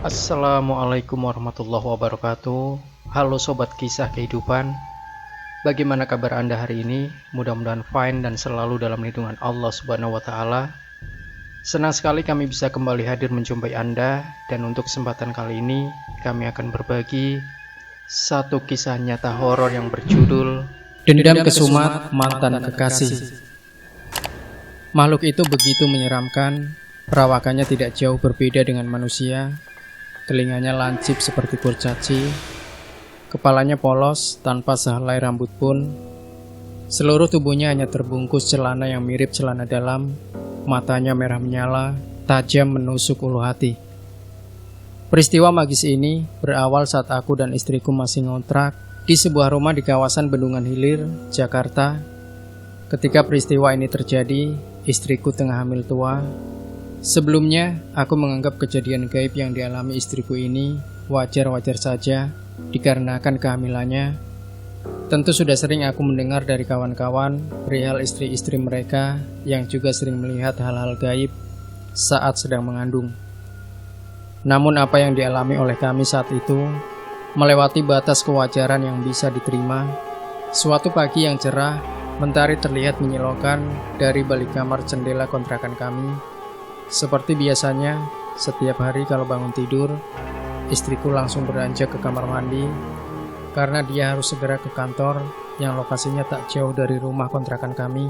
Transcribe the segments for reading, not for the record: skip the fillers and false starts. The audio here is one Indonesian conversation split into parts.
Assalamualaikum warahmatullahi wabarakatuh. Halo sobat kisah kehidupan. Bagaimana kabar Anda hari ini? Mudah-mudahan fine dan selalu dalam lindungan Allah Subhanahu wa taala. Senang sekali kami bisa kembali hadir menjumpai Anda, dan untuk kesempatan kali ini kami akan berbagi satu kisah nyata horor yang berjudul Dendam Kesumat Mantan Kekasih. Makhluk itu begitu menyeramkan. Perawakannya tidak jauh berbeda dengan manusia. Telinganya lancip seperti kurcaci, kepalanya polos tanpa sehelai rambut pun. Seluruh tubuhnya hanya terbungkus celana yang mirip celana dalam. Matanya merah menyala, tajam menusuk ulu hati. Peristiwa magis ini berawal saat aku dan istriku masih ngontrak di sebuah rumah di kawasan Bendungan Hilir, Jakarta. Ketika peristiwa ini terjadi, istriku tengah hamil tua. Sebelumnya, aku menganggap kejadian gaib yang dialami istriku ini wajar-wajar saja dikarenakan kehamilannya. Tentu sudah sering aku mendengar dari kawan-kawan perihal istri-istri mereka yang juga sering melihat hal-hal gaib saat sedang mengandung. Namun apa yang dialami oleh kami saat itu melewati batas kewajaran yang bisa diterima. Suatu pagi yang cerah, mentari terlihat menyilaukan dari balik kamar jendela kontrakan kami. Seperti biasanya, setiap hari kalau bangun tidur, istriku langsung beranjak ke kamar mandi karena dia harus segera ke kantor yang lokasinya tak jauh dari rumah kontrakan kami.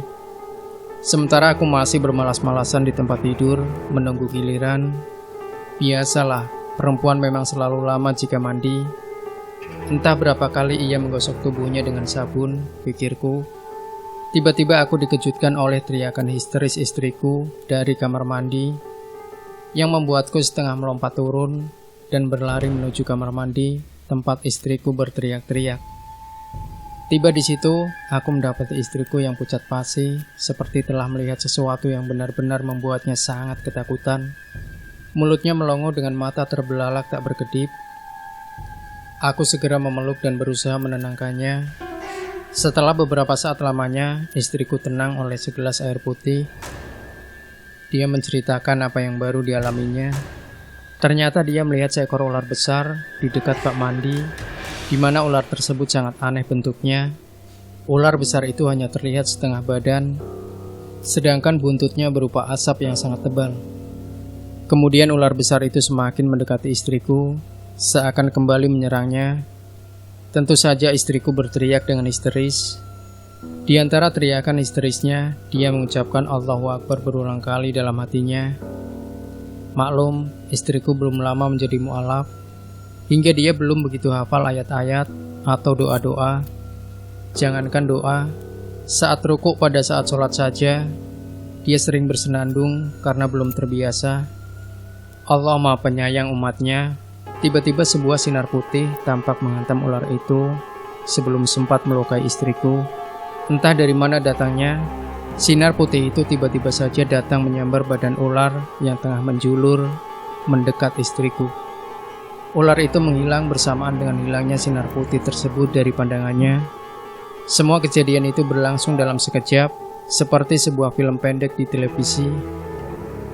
Sementara aku masih bermalas-malasan di tempat tidur menunggu giliran. Biasalah, perempuan memang selalu lama jika mandi. Entah berapa kali ia menggosok tubuhnya dengan sabun, pikirku. Tiba-tiba aku dikejutkan oleh teriakan histeris istriku dari kamar mandi yang membuatku setengah melompat turun dan berlari menuju kamar mandi tempat istriku berteriak-teriak. Tiba di situ, aku mendapati istriku yang pucat pasi seperti telah melihat sesuatu yang benar-benar membuatnya sangat ketakutan. Mulutnya melongo dengan mata terbelalak tak berkedip. Aku segera memeluk dan berusaha menenangkannya. Setelah beberapa saat lamanya, istriku tenang oleh segelas air putih. Dia menceritakan apa yang baru dialaminya. Ternyata dia melihat seekor ular besar di dekat bak mandi, di mana ular tersebut sangat aneh bentuknya. Ular besar itu hanya terlihat setengah badan, sedangkan buntutnya berupa asap yang sangat tebal. Kemudian ular besar itu semakin mendekati istriku, seakan kembali menyerangnya. Tentu saja istriku berteriak dengan histeris. Di antara teriakan histerisnya, dia mengucapkan Allahu Akbar berulang kali dalam hatinya. Maklum, istriku belum lama menjadi mu'alaf, hingga dia belum begitu hafal ayat-ayat atau doa-doa. Jangankan doa, saat rukuk pada saat sholat saja, dia sering bersenandung karena belum terbiasa. Allah Maha Penyayang umatnya. Tiba-tiba sebuah sinar putih tampak menghantam ular itu sebelum sempat melukai istriku. Entah dari mana datangnya, sinar putih itu tiba-tiba saja datang menyambar badan ular yang tengah menjulur mendekat istriku. Ular itu menghilang bersamaan dengan hilangnya sinar putih tersebut dari pandangannya. Semua kejadian itu berlangsung dalam sekejap, seperti sebuah film pendek di televisi.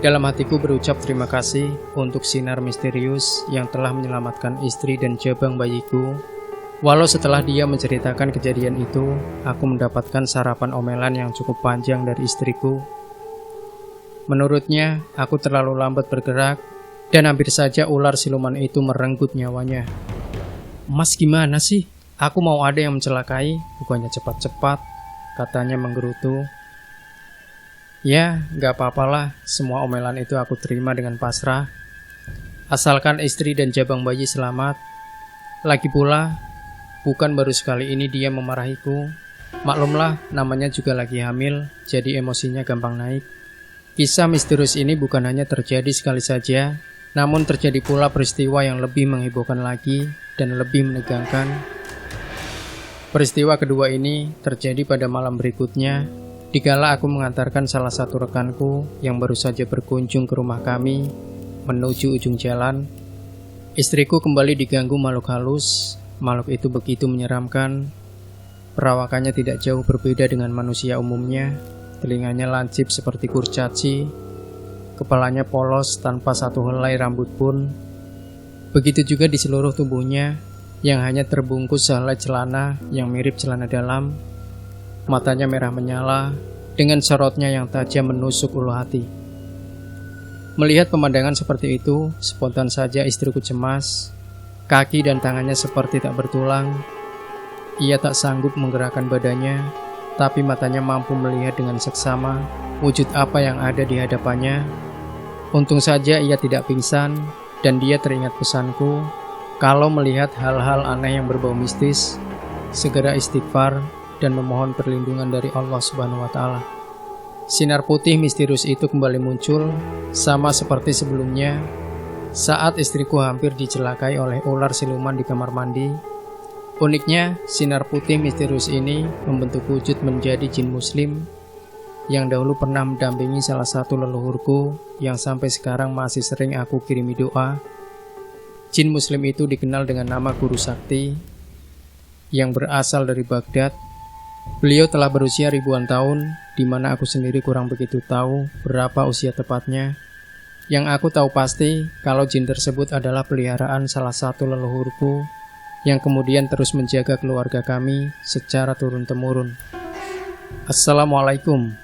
Dalam hatiku berucap terima kasih untuk sinar misterius yang telah menyelamatkan istri dan jabang bayiku. Walau setelah dia menceritakan kejadian itu, aku mendapatkan sarapan omelan yang cukup panjang dari istriku. Menurutnya, aku terlalu lambat bergerak dan hampir saja ular siluman itu merenggut nyawanya. "Mas gimana sih? Aku mau ada yang mencelakai, bukannya cepat-cepat," katanya menggerutu. Ya, gak apa-apalah, semua omelan itu aku terima dengan pasrah. Asalkan istri dan jabang bayi selamat. Lagi pula, bukan baru sekali ini dia memarahiku. Maklumlah, namanya juga lagi hamil, jadi emosinya gampang naik. Kisah misterius ini bukan hanya terjadi sekali saja, namun terjadi pula peristiwa yang lebih menghebohkan lagi dan lebih menegangkan. Peristiwa kedua ini terjadi pada malam berikutnya, dikala aku mengantarkan salah satu rekanku yang baru saja berkunjung ke rumah kami menuju ujung jalan. Istriku kembali diganggu makhluk halus. Makhluk itu begitu menyeramkan. Perawakannya tidak jauh berbeda dengan manusia umumnya. Telinganya lancip seperti kurcaci. Kepalanya polos tanpa satu helai rambut pun. Begitu juga di seluruh tubuhnya yang hanya terbungkus sehelai celana yang mirip celana dalam. Matanya merah menyala dengan sorotnya yang tajam menusuk ulu hati. Melihat pemandangan seperti itu, spontan saja istriku cemas. Kaki dan tangannya seperti tak bertulang. Ia tak sanggup menggerakkan badannya, tapi matanya mampu melihat dengan seksama wujud apa yang ada di hadapannya. Untung saja ia tidak pingsan, dan dia teringat pesanku, kalau melihat hal-hal aneh yang berbau mistis, segera istighfar dan memohon perlindungan dari Allah Subhanahu wa Ta'ala. Sinar putih misterius itu kembali muncul, sama seperti sebelumnya, saat istriku hampir dicelakai oleh ular siluman di kamar mandi. Uniknya, sinar putih misterius ini membentuk wujud menjadi jin muslim yang dahulu pernah mendampingi salah satu leluhurku yang sampai sekarang masih sering aku kirimi doa. Jin muslim itu dikenal dengan nama Guru Sakti yang berasal dari Baghdad. Beliau telah berusia ribuan tahun, di mana aku sendiri kurang begitu tahu berapa usia tepatnya. Yang aku tahu pasti kalau jin tersebut adalah peliharaan salah satu leluhurku yang kemudian terus menjaga keluarga kami secara turun-temurun. Assalamualaikum.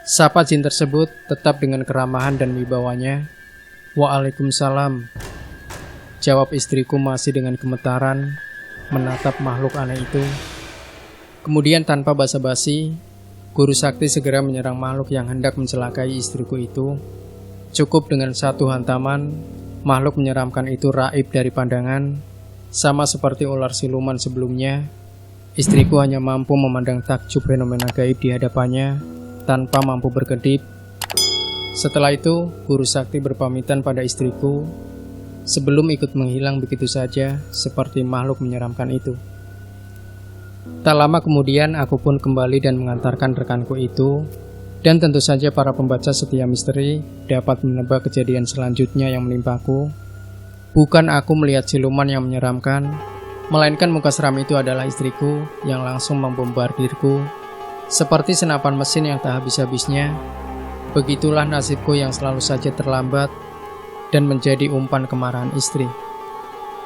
Sapa jin tersebut tetap dengan keramahan dan wibawanya. Waalaikumsalam. Jawab istriku masih dengan gemetaran menatap makhluk aneh itu. Kemudian tanpa basa-basi, Guru Sakti segera menyerang makhluk yang hendak mencelakai istriku itu. Cukup dengan satu hantaman, makhluk menyeramkan itu raib dari pandangan. Sama seperti ular siluman sebelumnya, istriku hanya mampu memandang takjub fenomena gaib di hadapannya tanpa mampu berkedip. Setelah itu, Guru Sakti berpamitan pada istriku sebelum ikut menghilang begitu saja seperti makhluk menyeramkan itu. Tak lama kemudian aku pun kembali dan mengantarkan rekanku itu, dan tentu saja para pembaca setia misteri dapat menebak kejadian selanjutnya yang menimpaku. Bukan aku melihat siluman yang menyeramkan, melainkan muka seram itu adalah istriku yang langsung membombardirku seperti senapan mesin yang tak habis-habisnya. Begitulah nasibku yang selalu saja terlambat dan menjadi umpan kemarahan istri.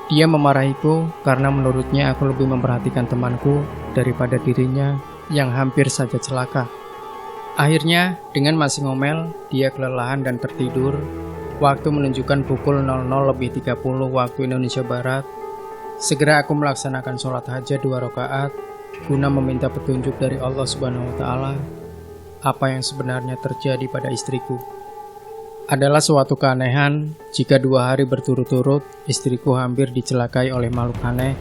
Dia memarahiku karena menurutnya aku lebih memperhatikan temanku daripada dirinya yang hampir saja celaka. Akhirnya, dengan masih ngomel, dia kelelahan dan tertidur. Waktu menunjukkan pukul 00.30 waktu Indonesia Barat. Segera aku melaksanakan sholat hajat 2 rakaat guna meminta petunjuk dari Allah Subhanahu wa Ta'ala apa yang sebenarnya terjadi pada istriku. Adalah suatu keanehan jika 2 hari berturut-turut istriku hampir dicelakai oleh makhluk aneh.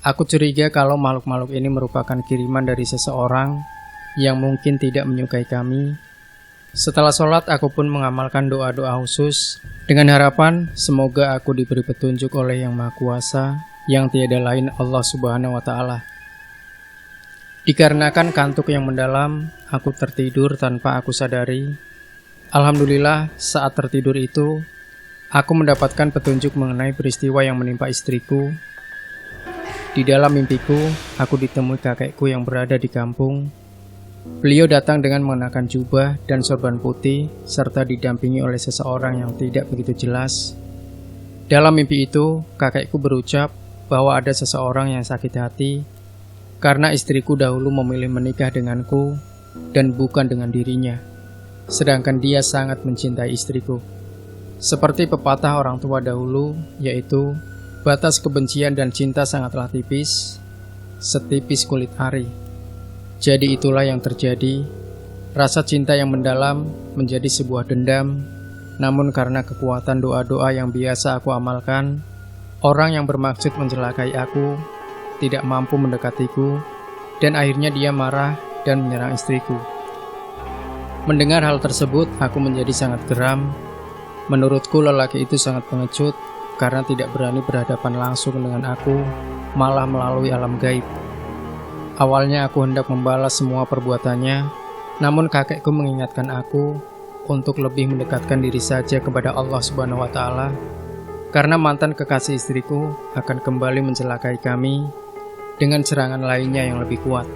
Aku curiga kalau makhluk-makhluk ini merupakan kiriman dari seseorang yang mungkin tidak menyukai kami. Setelah sholat, aku pun mengamalkan doa-doa khusus dengan harapan semoga aku diberi petunjuk oleh Yang Maha Kuasa yang tiada lain Allah Subhanahu wa Ta'ala. Dikarenakan kantuk yang mendalam, aku tertidur tanpa aku sadari. Alhamdulillah, saat tertidur itu, aku mendapatkan petunjuk mengenai peristiwa yang menimpa istriku. Di dalam mimpiku, aku ditemui kakekku yang berada di kampung. Beliau datang dengan mengenakan jubah dan sorban putih, serta didampingi oleh seseorang yang tidak begitu jelas. Dalam mimpi itu, kakekku berucap bahwa ada seseorang yang sakit hati karena istriku dahulu memilih menikah denganku dan bukan dengan dirinya. Sedangkan dia sangat mencintai istriku. Seperti pepatah orang tua dahulu, yaitu batas kebencian dan cinta sangatlah tipis, setipis kulit ari. Jadi itulah yang terjadi. Rasa cinta yang mendalam menjadi sebuah dendam. Namun karena kekuatan doa-doa yang biasa aku amalkan, orang yang bermaksud mencelakai aku tidak mampu mendekatiku, dan akhirnya dia marah dan menyerang istriku. Mendengar hal tersebut, aku menjadi sangat geram. Menurutku lelaki itu sangat pengecut karena tidak berani berhadapan langsung dengan aku, malah melalui alam gaib. Awalnya aku hendak membalas semua perbuatannya, namun kakekku mengingatkan aku untuk lebih mendekatkan diri saja kepada Allah Subhanahu wa Ta'ala, karena mantan kekasih istriku akan kembali mencelakai kami dengan serangan lainnya yang lebih kuat.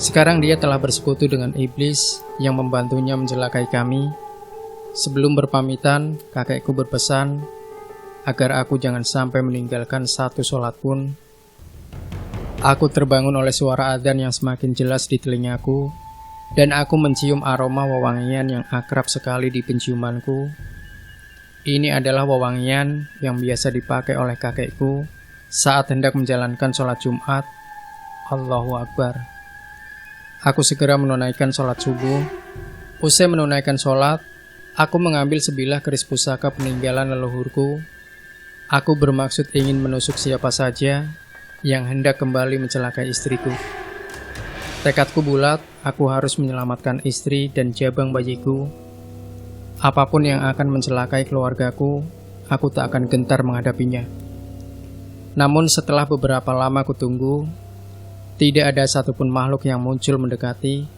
Sekarang dia telah bersekutu dengan iblis yang membantunya mencelakai kami. Sebelum berpamitan, kakekku berpesan agar aku jangan sampai meninggalkan satu sholat pun. Aku terbangun oleh suara adzan yang semakin jelas di telingaku, dan aku mencium aroma wewangian yang akrab sekali di penciumanku. Ini adalah wewangian yang biasa dipakai oleh kakekku saat hendak menjalankan sholat Jumat. Allahu Akbar. Aku segera menunaikan sholat subuh. Usai menunaikan sholat, aku mengambil sebilah keris pusaka peninggalan leluhurku. Aku bermaksud ingin menusuk siapa saja yang hendak kembali mencelakai istriku. Tekadku bulat, aku harus menyelamatkan istri dan jabang bayiku. Apapun yang akan mencelakai keluargaku, aku tak akan gentar menghadapinya. Namun setelah beberapa lama kutunggu, tidak ada satupun makhluk yang muncul mendekati.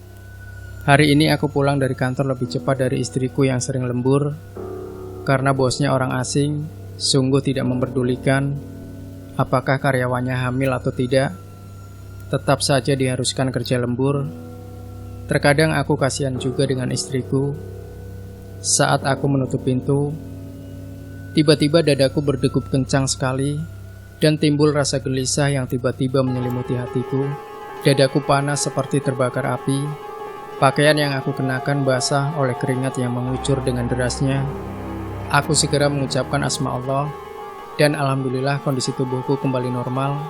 Hari ini aku pulang dari kantor lebih cepat dari istriku yang sering lembur, karena bosnya orang asing, sungguh tidak memperdulikan apakah karyawannya hamil atau tidak. Tetap saja diharuskan kerja lembur. Terkadang aku kasihan juga dengan istriku. Saat aku menutup pintu, tiba-tiba dadaku berdegup kencang sekali, dan timbul rasa gelisah yang tiba-tiba menyelimuti hatiku. Dadaku panas seperti terbakar api. Pakaian yang aku kenakan basah oleh keringat yang mengucur dengan derasnya. Aku segera mengucapkan asma Allah, dan alhamdulillah kondisi tubuhku kembali normal.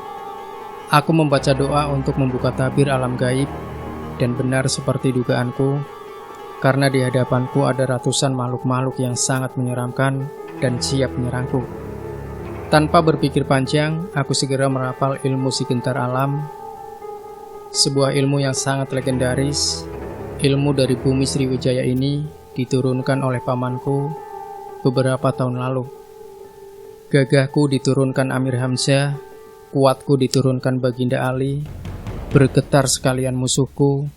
Aku membaca doa untuk membuka tabir alam gaib, dan benar seperti dugaanku, karena di hadapanku ada ratusan makhluk-makhluk yang sangat menyeramkan dan siap menyerangku. Tanpa berpikir panjang, aku segera merapal ilmu Sigentar Alam, sebuah ilmu yang sangat legendaris. Ilmu dari bumi Sriwijaya ini diturunkan oleh pamanku beberapa tahun lalu. Gagahku diturunkan Amir Hamzah, kuatku diturunkan Baginda Ali, bergetar sekalian musuhku,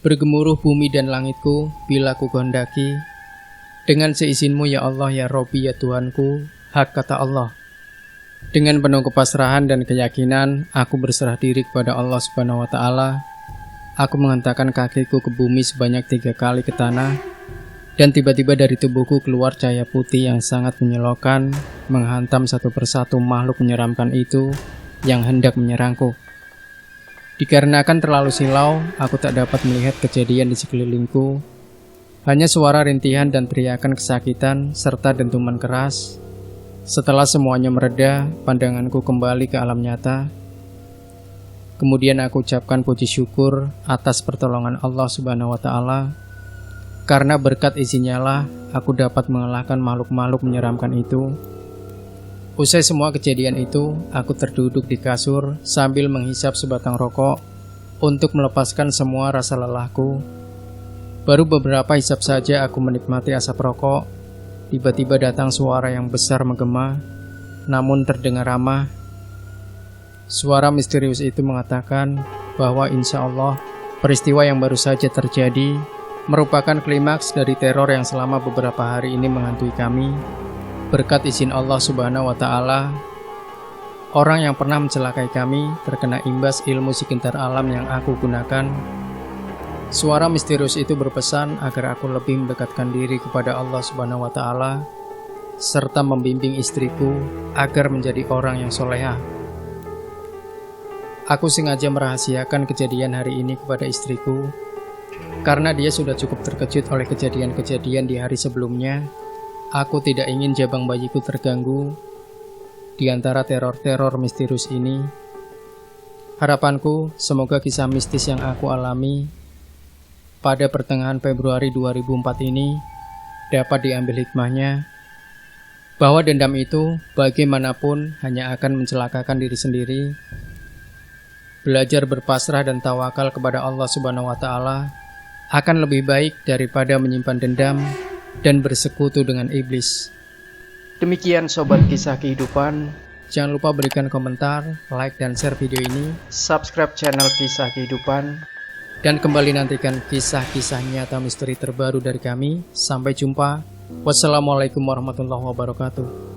bergemuruh bumi dan langitku bila ku kehendaki. Dengan seizinmu ya Allah ya Robbi ya Tuhanku, hak kata Allah. Dengan penuh kepasrahan dan keyakinan, aku berserah diri kepada Allah Subhanahu wa Ta'ala. Aku menghentakkan kakiku ke bumi sebanyak 3 kali ke tanah, dan tiba-tiba dari tubuhku keluar cahaya putih yang sangat menyilaukan, menghantam satu persatu makhluk menyeramkan itu yang hendak menyerangku. Dikarenakan terlalu silau, aku tak dapat melihat kejadian di sekelilingku. Hanya suara rintihan dan teriakan kesakitan serta dentuman keras. Setelah semuanya mereda, pandanganku kembali ke alam nyata. Kemudian aku ucapkan puji syukur atas pertolongan Allah Subhanahu wa Ta'ala, karena berkat izinnya lah aku dapat mengalahkan makhluk-makhluk menyeramkan itu. Usai semua kejadian itu, aku terduduk di kasur sambil menghisap sebatang rokok untuk melepaskan semua rasa lelahku. Baru beberapa hisap saja aku menikmati asap rokok. Tiba-tiba datang suara yang besar menggema, namun terdengar ramah. Suara misterius itu mengatakan bahwa insya Allah peristiwa yang baru saja terjadi merupakan klimaks dari teror yang selama beberapa hari ini menghantui kami. Berkat izin Allah Subhanahu wa Ta'ala, orang yang pernah mencelakai kami terkena imbas ilmu Sigentar Alam yang aku gunakan. Suara misterius itu berpesan agar aku lebih mendekatkan diri kepada Allah Subhanahu wa Ta'ala, serta membimbing istriku agar menjadi orang yang solehah. Aku sengaja merahasiakan kejadian hari ini kepada istriku, karena dia sudah cukup terkejut oleh kejadian-kejadian di hari sebelumnya. Aku tidak ingin jabang bayiku terganggu di antara teror-teror misterius ini. Harapanku, semoga kisah mistis yang aku alami pada pertengahan Februari 2004 ini dapat diambil hikmahnya, bahwa dendam itu bagaimanapun hanya akan mencelakakan diri sendiri. Belajar berpasrah dan tawakal kepada Allah Subhanahu wa Ta'ala akan lebih baik daripada menyimpan dendam dan bersekutu dengan iblis. Demikian sobat kisah kehidupan. Jangan lupa berikan komentar, like dan share video ini, subscribe channel kisah kehidupan, dan kembali nantikan kisah-kisah nyata misteri terbaru dari kami. Sampai jumpa. Wassalamualaikum warahmatullahi wabarakatuh.